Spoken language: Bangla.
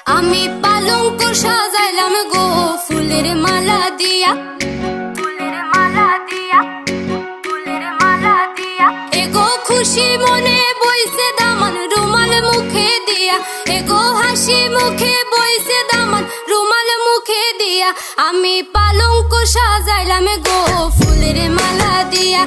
আমি পালঙ্ক সাজাইলাম গো ফুলের মালা দিয়া, ফুলের মালা দিয়া, ফুলের মালা দিয়া। এগো খুশি মনে বইছে দামান রুমাল মুখে দিয়া, এগো হাসি মুখে বইছে দামান রুমাল মুখে দিয়া। আমি পালঙ্ক সাজাইলাম গো ফুলের মালা দিয়া।